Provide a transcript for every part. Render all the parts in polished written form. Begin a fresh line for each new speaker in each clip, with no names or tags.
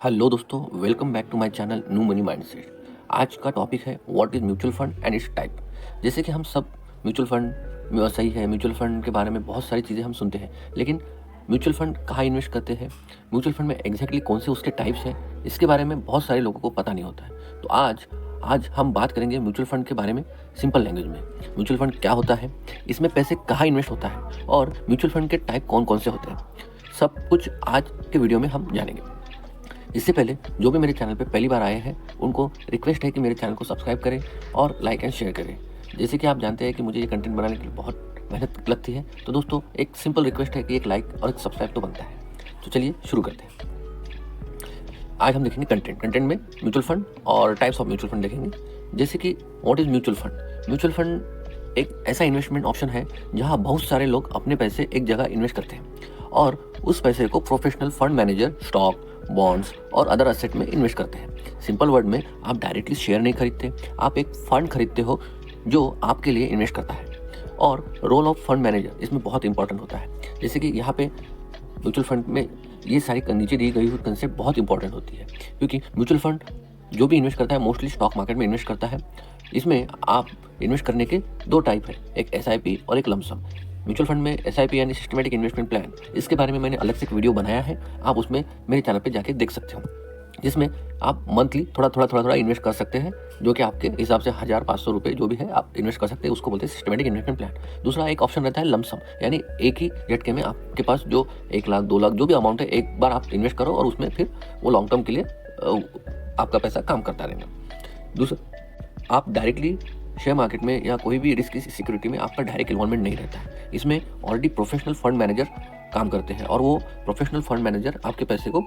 Hello दोस्तों, welcome back to my channel New Money Mindset. आज का टॉपिक है what is mutual fund and its type. जैसे कि हम सब म्यूचुअल फंड सही है, म्यूचुअल फंड के बारे में बहुत सारी चीज़ें हम सुनते हैं, लेकिन म्यूचुअल फंड कहाँ इन्वेस्ट करते हैं, म्यूचुअल फंड में एग्जैक्टली कौन से उसके टाइप्स हैं, इसके बारे में बहुत सारे लोगों को पता नहीं होता है। तो आज हम बात करेंगे म्यूचुअल फंड के बारे में सिंपल लैंग्वेज में। म्यूचुअल फंड क्या होता है, इसमें पैसे कहाँ इन्वेस्ट होता है और म्यूचुअल फंड के टाइप कौन कौन से होते हैं, सब कुछ आज के वीडियो में हम जानेंगे। इससे पहले जो भी मेरे चैनल पे पहली बार आए हैं उनको रिक्वेस्ट है कि मेरे चैनल को सब्सक्राइब करें और लाइक एंड शेयर करें। जैसे कि आप जानते हैं कि मुझे ये कंटेंट बनाने के लिए बहुत मेहनत लगती है, तो दोस्तों एक सिंपल रिक्वेस्ट है कि एक लाइक और एक सब्सक्राइब तो बनता है। तो चलिए शुरू करते हैं। आज हम देखेंगे कंटेंट में म्यूचुअल फंड और टाइप्स ऑफ म्यूचुअल फंड देखेंगे। जैसे कि what is mutual fund. Mutual fund एक ऐसा इन्वेस्टमेंट ऑप्शन है जहाँ बहुत सारे लोग अपने पैसे एक जगह इन्वेस्ट करते हैं और उस पैसे को professional fund manager stock, bonds और अदर एसेट में इन्वेस्ट करते हैं। सिंपल वर्ड में आप डायरेक्टली शेयर नहीं खरीदते, आप एक फंड खरीदते हो जो आपके लिए इन्वेस्ट करता है। और रोल ऑफ फंड मैनेजर इसमें बहुत इंपॉर्टेंट होता है। जैसे कि यहाँ पे म्यूचुअल फंड में ये सारी नीचे दी गई हुई कंसेप्ट बहुत इंपॉर्टेंट होती है, क्योंकि म्यूचुअल फंड जो भी इन्वेस्ट करता है मोस्टली स्टॉक मार्केट में इन्वेस्ट करता है। इसमें आप इन्वेस्ट करने के दो टाइप है, एक SIP और एक लमसम। म्यूचुअल फंड में SIP यानी सिस्टमेटिक इन्वेस्टमेंट प्लान, इसके बारे में मैंने अलग से एक वीडियो बनाया है, आप उसमें मेरे चैनल पे जाके देख सकते हो, जिसमें आप मंथली थोड़ा इन्वेस्ट कर सकते हैं, जो कि आपके हिसाब से 1,000-500 रुपये जो भी है आप इन्वेस्ट कर सकते हैं, उसको बोलते हैं सिस्टमेटिक इन्वेस्टमेंट प्लान। दूसरा एक ऑप्शन रहता है लमसम, यानी एक ही झटके में आपके पास जो 1 लाख 2 लाख जो भी अमाउंट है एक बार आप इन्वेस्ट करो और उसमें फिर वो लॉन्ग टर्म के लिए आपका पैसा काम करता रहेगा। दूसरा, आप डायरेक्टली शेयर मार्केट में या कोई भी रिस्क की सिक्योरिटी में आपका डायरेक्ट इन्वॉल्वमेंट नहीं रहता है। इसमें ऑलरेडी प्रोफेशनल फंड मैनेजर काम करते हैं और वो प्रोफेशनल फंड मैनेजर आपके पैसे को,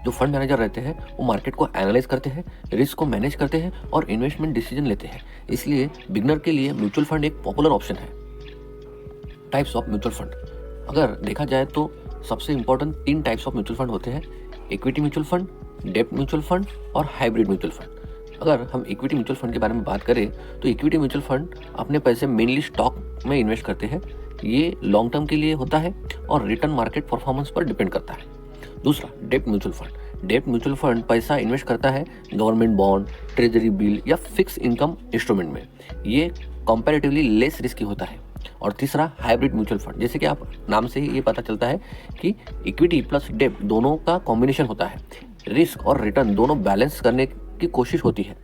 जो फंड मैनेजर रहते हैं वो मार्केट को एनालाइज करते हैं, रिस्क को मैनेज करते हैं और इन्वेस्टमेंट डिसीजन लेते हैं। इसलिए बिगनर के लिए म्यूचुअल फंड एक पॉपुलर ऑप्शन है। टाइप्स ऑफ म्यूचुअल फंड अगर देखा जाए तो सबसे important 3 types of mutual fund होते हैं, इक्विटी म्यूचुअल फंड, डेब्ट म्यूचुअल फंड और हाइब्रिड म्यूचुअल फंड। अगर हम इक्विटी म्यूचुअल फंड के बारे में बात करें तो इक्विटी म्यूचुअल फंड अपने पैसे मेनली स्टॉक में इन्वेस्ट करते हैं। ये लॉन्ग टर्म के लिए होता है और रिटर्न मार्केट परफॉर्मेंस पर डिपेंड करता है। दूसरा, डेब्ट म्यूचुअल फंड। डेब्ट म्यूचुअल फंड पैसा इन्वेस्ट करता है गवर्नमेंट बॉन्ड, ट्रेजरी बिल या फिक्स इनकम इंस्ट्रूमेंट में। ये कंपैरेटिवली लेस रिस्की होता है। और तीसरा, हाइब्रिड म्यूचुअल फंड। जैसे कि आप नाम से ही ये पता चलता है कि इक्विटी प्लस डेब्ट दोनों का कॉम्बिनेशन होता है, रिस्क और रिटर्न दोनों बैलेंस करने की कोशिश होती है।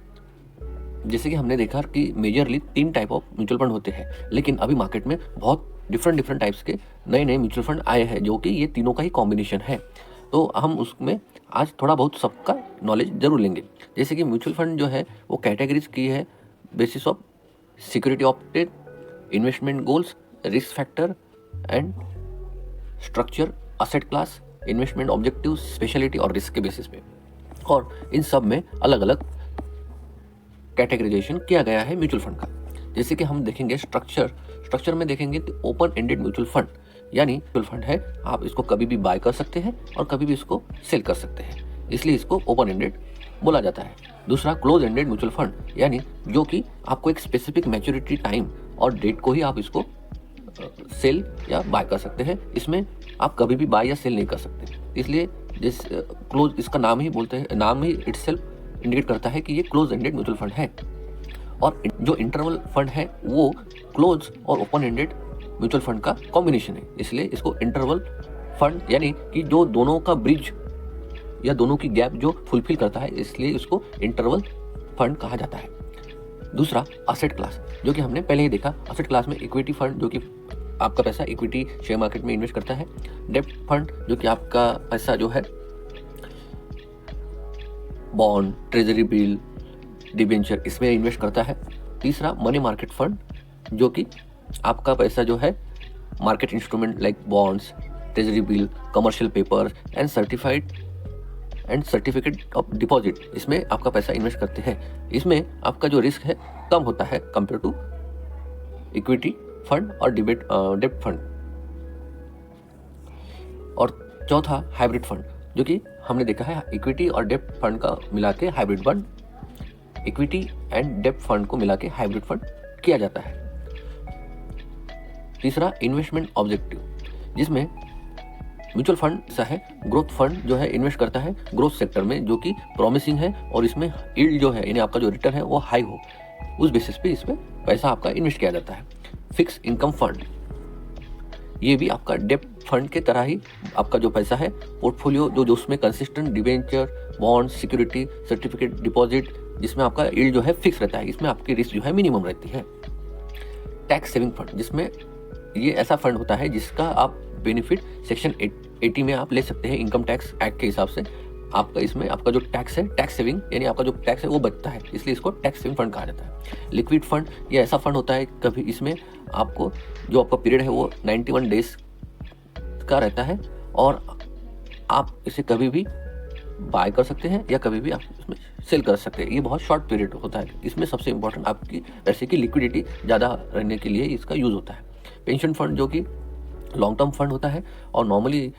जैसे कि हमने देखा कि majorly 3 type of mutual fund होते हैं, लेकिन अभी मार्केट में बहुत डिफरेंट टाइप्स के नए म्यूचुअल फंड आए हैं जो कि ये तीनों का ही कॉम्बिनेशन है। तो हम उसमें आज थोड़ा बहुत सबका नॉलेज जरूर लेंगे। जैसे कि म्यूचुअल फंड जो है वो कैटेगरीज की है basis of security opted, investment goals, risk factor and structure, asset class, investment objective, speciality और रिस्क के बेसिस पे। और इन सब में अलग अलग कैटेगराइजेशन किया गया है म्यूचुअल फंड का। जैसे कि हम देखेंगे स्ट्रक्चर में देखेंगे तो ओपन एंडेड म्यूचुअल फंड, यानी म्यूचुअल फंड है आप इसको कभी भी बाय कर सकते हैं और कभी भी इसको सेल कर सकते हैं, इसलिए इसको ओपन एंडेड बोला जाता है। दूसरा, क्लोज एंडेड म्यूचुअल फंड, यानी जो कि आपको एक स्पेसिफिक मैच्योरिटी टाइम और डेट को ही आप इसको सेल या बाय कर सकते हैं। इसमें आप कभी भी बाय या सेल नहीं कर सकते, इसलिए जिस क्लोज, इसका नाम ही बोलते हैं, नाम ही इटसेल्फ इंडिकेट करता है कि ये क्लोज एंडेड म्यूचुअल फंड है। और जो इंटरवल फंड है वो क्लोज और ओपन एंडेड म्यूचुअल फंड का कॉम्बिनेशन है, इसलिए इसको इंटरवल फंड, यानी कि जो दोनों का ब्रिज या दोनों की गैप जो फुलफिल करता है, इसलिए इसको इंटरवल फंड कहा जाता है। दूसरा, असेट क्लास, जो कि हमने पहले ही देखा। असेट क्लास में इक्विटी फंड जो कि आपका पैसा इक्विटी शेयर मार्केट में इन्वेस्ट करता है, डेब्ट फंड जो कि आपका पैसा जो है बॉन्ड, ट्रेजरी बिल, डिबेंचर इसमें इन्वेस्ट करता है। तीसरा, मनी मार्केट फंड, जो कि आपका पैसा जो है market instrument like bonds, treasury bill, commercial paper and certificate of deposit, इसमें आपका पैसा इन्वेस्ट करते हैं। इसमें आपका जो रिस्क है कम होता है कंपेयर टू इक्विटी फंड और डेब्ट फंड। और चौथा, हाइब्रिड फंड, जो कि हमने देखा है इक्विटी और डेब्ट फंड का मिला के हाइब्रिड फंड, इक्विटी एंड डेब्ट फंड को मिला के हाइब्रिड फंड किया जाता है। तीसरा, इन्वेस्टमेंट ऑब्जेक्टिव, जिसमें म्यूचुअल फंड ऐसा है, ग्रोथ फंड जो है इन्वेस्ट करता है ग्रोथ सेक्टर में जो कि प्रॉमिसिंग है और इसमें यील्ड जो है यानी आपका जो रिटर्न है वो हाई हो, उस बेसिस पे इसमें पैसा आपका इन्वेस्ट किया जाता है। फिक्स इनकम फंड, ये भी आपका डेब्ट फंड के तरह ही आपका जो पैसा है पोर्टफोलियो जो उसमें consistent debenture, bond, security, certificate deposit, जिसमें आपका यील्ड जो है फिक्स रहता है, इसमें आपकी रिस्क जो है मिनिमम रहती है। टैक्स सेविंग फंड, जिसमें ये ऐसा फंड होता है जिसका आप बेनिफिट सेक्शन 80 में आप ले सकते हैं इनकम टैक्स एक्ट के हिसाब से। आपका इसमें आपका जो टैक्स है, टैक्स सेविंग यानी आपका जो टैक्स है वो बचता है, इसलिए इसको टैक्स सेविंग फंड कहा जाता है। लिक्विड फंड, ये ऐसा फंड होता है कभी इसमें आपको जो आपका पीरियड है वो 91 डेज का रहता है और आप इसे कभी भी बाय कर सकते हैं या कभी भी आप इसमें सेल कर सकते हैं। ये बहुत शॉर्ट पीरियड होता है। इसमें सबसे इंपॉर्टेंट आपकी पैसे की लिक्विडिटी ज़्यादा रहने के लिए इसका यूज़ होता है। पेंशन फंड जो कि लॉन्ग टर्म फंड होता है और नॉर्मली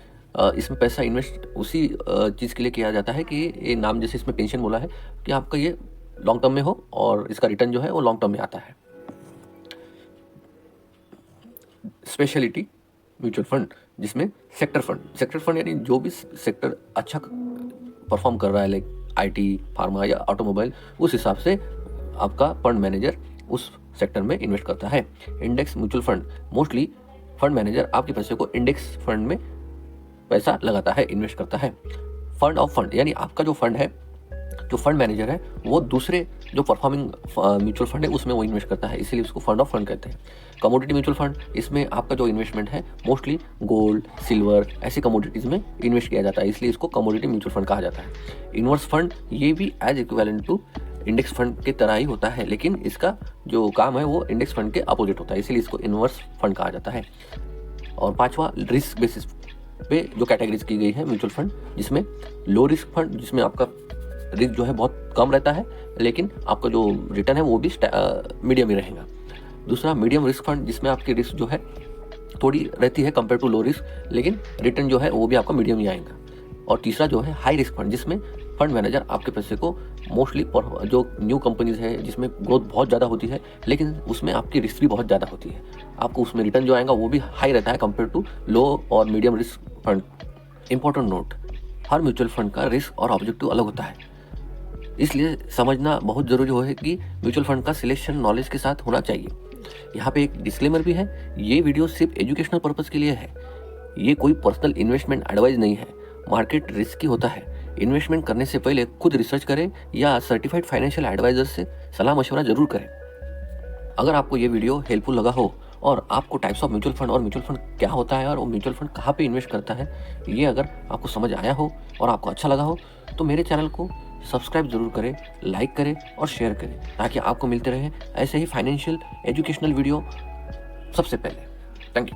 इसमें पैसा इन्वेस्ट उसी चीज़ के लिए किया जाता है कि ये नाम जैसे इसमें पेंशन बोला है कि आपका ये लॉन्ग टर्म में हो और इसका रिटर्न जो है वो लॉन्ग टर्म में आता है। स्पेशलिटी म्यूचुअल फंड, जिसमें सेक्टर फंड यानी जो भी सेक्टर अच्छा परफॉर्म कर रहा है, लाइक आईटी, फार्मा या ऑटोमोबाइल, उस हिसाब से आपका फंड मैनेजर उस सेक्टर में इन्वेस्ट करता है। Index mutual fund, mostly fund manager आपके पैसे को इंडेक्स फंड में पैसा लगाता है, इन्वेस्ट करता है। फंड ऑफ फंड, यानी आपका जो फंड है, जो फंड मैनेजर है वो दूसरे जो परफॉर्मिंग म्यूचुअल फंड है उसमें वो इन्वेस्ट करता है, इसीलिए उसको फंड ऑफ फंड कहते हैं। कमोडिटी म्यूचुअल फंड, इसमें आपका जो इन्वेस्टमेंट है मोस्टली गोल्ड, सिल्वर, ऐसी कमोडिटीज़ में इन्वेस्ट किया जाता है, इसलिए इसको कमोडिटी म्यूचुअल फंड कहा जाता है। इन्वर्स फंड, ये भी as equivalent to index fund की तरह ही होता है, लेकिन इसका जो काम है वो इंडेक्स फंड के अपोजिट होता है, इसीलिए इसको इन्वर्स फंड कहा जाता है। और पांचवा, रिस्क बेसिस पे जो कैटेगरीज की गई है म्यूचुअल फंड, जिसमें लो रिस्क फंड, जिसमें आपका रिस्क जो है बहुत कम रहता है लेकिन आपका जो रिटर्न है वो भी मीडियम ही रहेगा। दूसरा, मीडियम रिस्क फंड, जिसमें आपकी रिस्क जो है थोड़ी रहती है कंपेयर टू लो रिस्क, लेकिन रिटर्न जो है वो भी आपका मीडियम ही आएगा। और तीसरा जो है हाई रिस्क फंड, जिसमें फंड मैनेजर आपके पैसे को मोस्टली जो न्यू कंपनीज है जिसमें ग्रोथ बहुत ज़्यादा होती है लेकिन उसमें आपकी रिस्क भी बहुत ज़्यादा होती है, आपको उसमें रिटर्न जो आएगा वो भी हाई रहता है कंपेयर टू लो और medium risk fund. Important note, हर म्यूचुअल फंड का रिस्क और ऑब्जेक्टिव अलग होता है, इसलिए समझना बहुत ज़रूरी है कि म्यूचुअल फंड का सिलेक्शन नॉलेज के साथ होना चाहिए। यहाँ पे एक डिस्क्लेमर भी है, ये वीडियो सिर्फ एजुकेशनल पर्पज़ के लिए है, ये कोई पर्सनल इन्वेस्टमेंट एडवाइस नहीं है। मार्केट रिस्की होता है, इन्वेस्टमेंट करने से पहले खुद रिसर्च करें या सर्टिफाइड फाइनेंशियल एडवाइजर से सलाह मशवरा जरूर करें। अगर आपको ये वीडियो हेल्पफुल लगा हो और आपको टाइप्स ऑफ म्यूचुअल फंड और म्यूचुअल फंड क्या होता है और वो म्यूचुअल फंड कहाँ पे इन्वेस्ट करता है ये अगर आपको समझ आया हो और आपको अच्छा लगा हो तो मेरे चैनल को सब्सक्राइब जरूर करें, लाइक करें और शेयर करें ताकि आपको मिलते रहे ऐसे ही फाइनेंशियल एजुकेशनल वीडियो सबसे पहले।